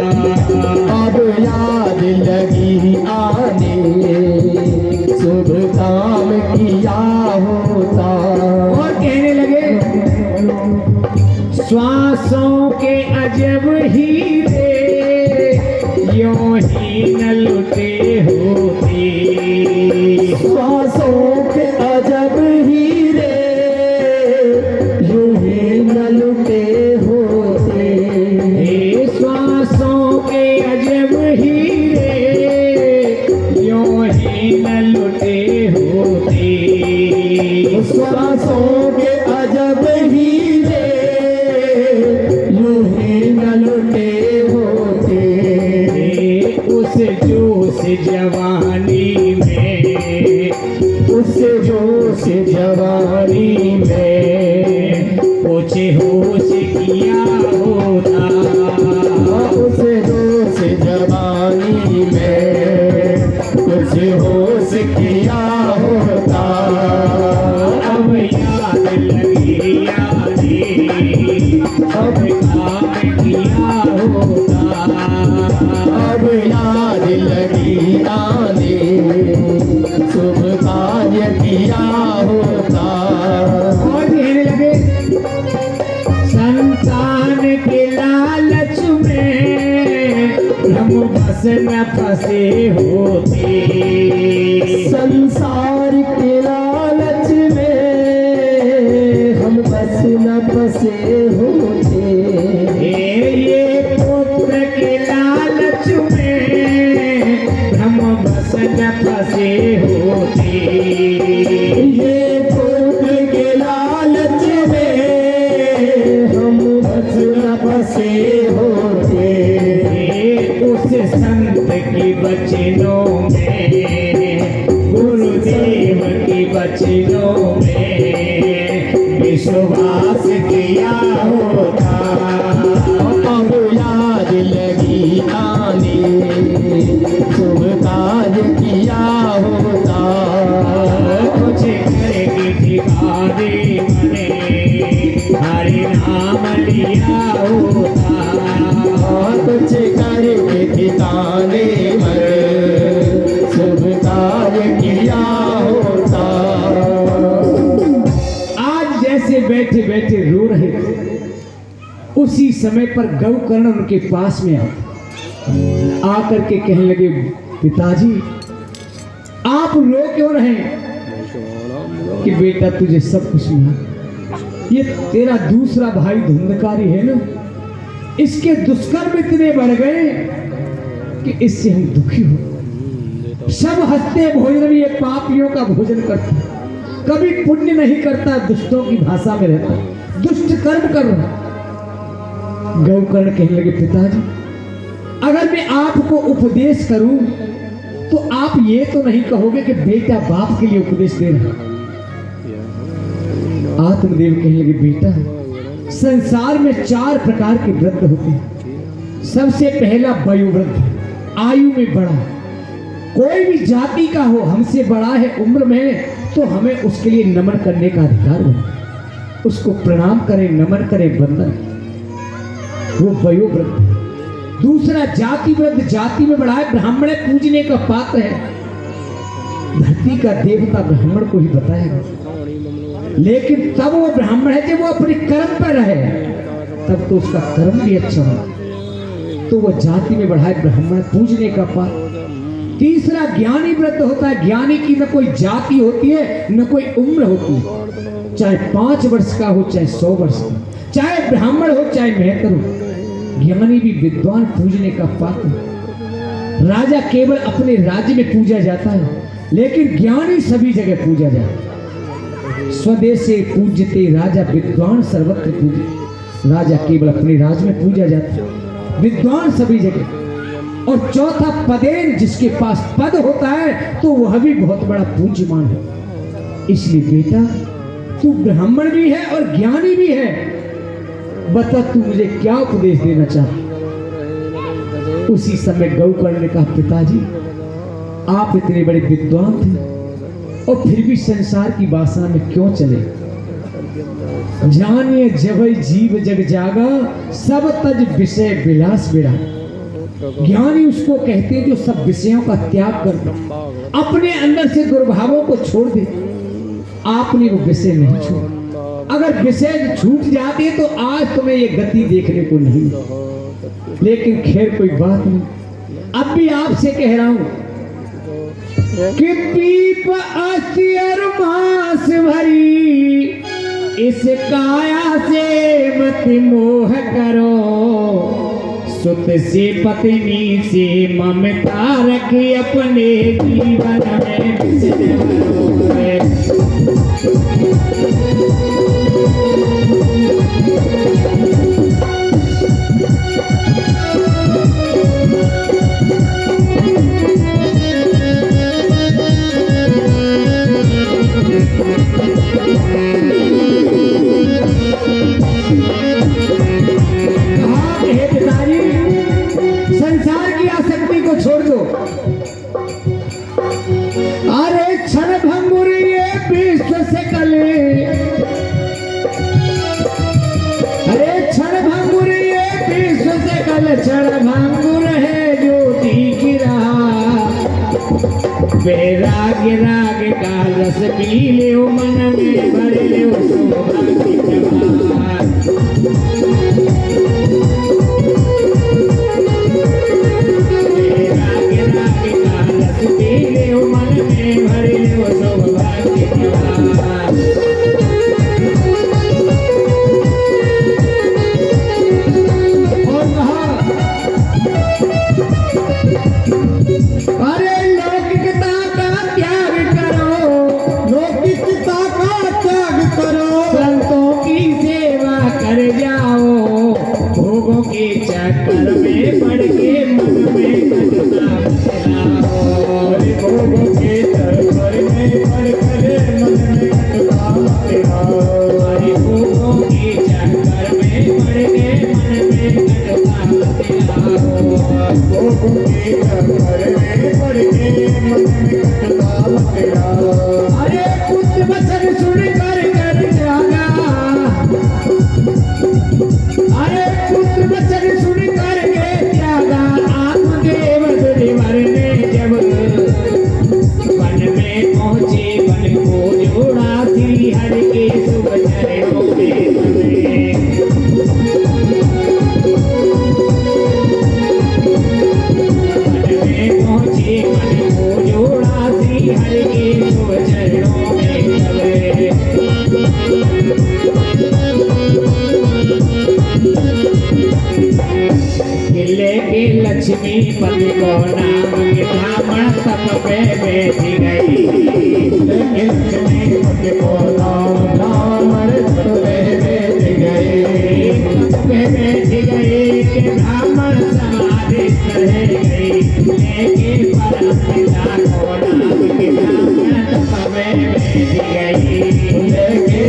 अब याद लगी आने, शुभ काम किया होता। और कहने लगे श्वासों के अजब हीरे यूं ही न लुटे होते। श्वासों के अजब हीरे यूं ही न लुटे होते। श्वासों के अजब हीरे यूं ही न लुटे होते। श्वासों के अजब हीरे यूं ही न लुटे होते। उस जोश जवानी में, उस जोश जवानी में कुछ होश किया होता। उस जोश जवानी में कुछ होश किया होता। अब याद लगी यादें, अब काम किया होता। अब याद लगी आने, शुभ कार्य किया होता। और कहने लगे संतान के लालच में हम बस न फंसे होते। संसार के लालच में हम बस न फंसे होते। ये पुत्र के लालच में हम बस न फंसे होते। ये पुत्र के लालच में हम बस न फंसे होते। उस संत के वचनों में, गुरुदेव के वचनों में विश्वास किया होता। अब याद लगी आने, शुभ कार्य किया होता। कुछ करके ठिकाने मने हरि नाम लिया होता। कुछ करके ठिकाने में शुभ कार्य किया होता। आज जैसे बैठे बैठे रो रहे थे, उसी समय पर गौकर्ण उनके पास में आकर के कहने लगे पिताजी आप रो क्यों रहे कि बेटा तुझे सब कुछ मिला। ये तेरा दूसरा भाई धुंधकारी है ना, इसके दुष्कर्म इतने बढ़ गए कि इससे हम दुखी हो। सब हंसते भोजन, ये पापियों का भोजन करता, कभी पुण्य नहीं करता, दुष्टों की भाषा में रहता, दुष्ट कर्म कर रहा। गौकर्ण कहने लगे पिताजी अगर मैं आपको उपदेश करूं तो आप ये तो नहीं कहोगे कि बेटा बाप के लिए उपदेश दे रहा। आत्मदेव कहने लगे बेटा संसार में 4 प्रकार के वृद्ध होते हैं। सबसे पहला वयोवृद्ध, आयु में बड़ा, कोई भी जाति का हो, हमसे बड़ा है उम्र में तो हमें उसके लिए नमन करने का अधिकार हो, उसको प्रणाम करें, नमन करें, वंदन, वो वयोवृद्ध। दूसरा जाति वृद्ध, जाति में बड़ा है, ब्राह्मण पूजने का पात्र है, धरती का देवता ब्राह्मण को ही बताएगा। लेकिन तब वो ब्राह्मण है जब वो अपने कर्म पर रहे, तब तो उसका कर्म भी अच्छा हो, तो वो जाति में बढ़ा है, ब्राह्मण पूजने का पात्र। तीसरा ज्ञानी वृद्ध होता है, ज्ञानी की न कोई जाति होती है न कोई उम्र होती है, चाहे 5 वर्ष का हो चाहे 100 वर्ष का, चाहे ब्राह्मण हो चाहे मेहतर हो, ज्ञानी भी विद्वान पूजने का पात्र। राजा केवल अपने राज्य में पूजा जाता है, लेकिन ज्ञानी सभी जगह पूजा जाता है। स्वदेशे पूज्यते राजा विद्वान सर्वत्र पूज्य, राजा केवल अपने राज्य में पूजा जाता है, विद्वान सभी जगह। और चौथा पदेन, जिसके पास पद होता है तो वह भी बहुत बड़ा पूज्यमान है। इसलिए बेटा तू ब्राह्मण भी है और ज्ञानी भी है, बता तू मुझे क्या उपदेश देना चाहता। उसी समय गौकर्ण ने कहा पिताजी आप इतने बड़े विद्वान थे और फिर भी संसार की वासना में क्यों चले। जानिए जब जीव जग जागा, सब तज विषय विलास बिरा। ज्ञानी उसको कहते हैं जो सब विषयों का त्याग कर दे, अपने अंदर से दुर्भावों को छोड़ दे। आपने वो विषय नहीं छोड़ा। अगर विषय छूट जाते तो आज तुम्हें ये गति देखने को नहीं, लेकिन खैर कोई बात नहीं। अब भी आपसे कह रहा हूं कि पीप अस्थिर मांस भरी, इस काया से मत मोह करो, सुत से पत्नी से ममता रखी अपने जीवन में संसार की आसक्ति को छोड़ दो। अरे क्षण भंगुर ये विश्व से कले, अरे क्षण भंगुर ये विश्व से कल, क्षण भंगुर है ज्योति की राह, वैराग राग का रस पी ले मन में भर ले सौभाग्य जवान। अरे लौकिकता का त्याग करो, लौकिकता का त्याग करो, संतों की सेवा कर जाओ, भोगों के चक्कर में पड़ के मन में कटता फैलाओ, भोगों के चक्कर में पड़ कर मन में कटता फैलाओ, भोगों के चक्कर में पड़ के मन में कटता फैलाओ, भोगों के चक्कर में पड़ के मन में कटता फैलाओ। अरे कुछ वचन सुन कर जागा, अरे पुत्र वचन सुन करके त्यागा, आत्मदेव दुर्वर ने जब वन में पहुंचे, वन को जोड़ा श्री हरि के शुभ चरणों में बने। वन में पहुंचे, वन को जोड़ा श्री हरि के शुभ चरणों में बने। किले के लक्ष्मी पति को नाम के ब्राह्मण तप पे बैठ गई, लक्ष्मी पति को नाम ब्राह्मण तप पे बैठ गई, तप पे बैठ गई के ब्राह्मण समाधि रह गई, लेके परम पिता को नाम के ब्राह्मण तप पे बैठ गई, लेके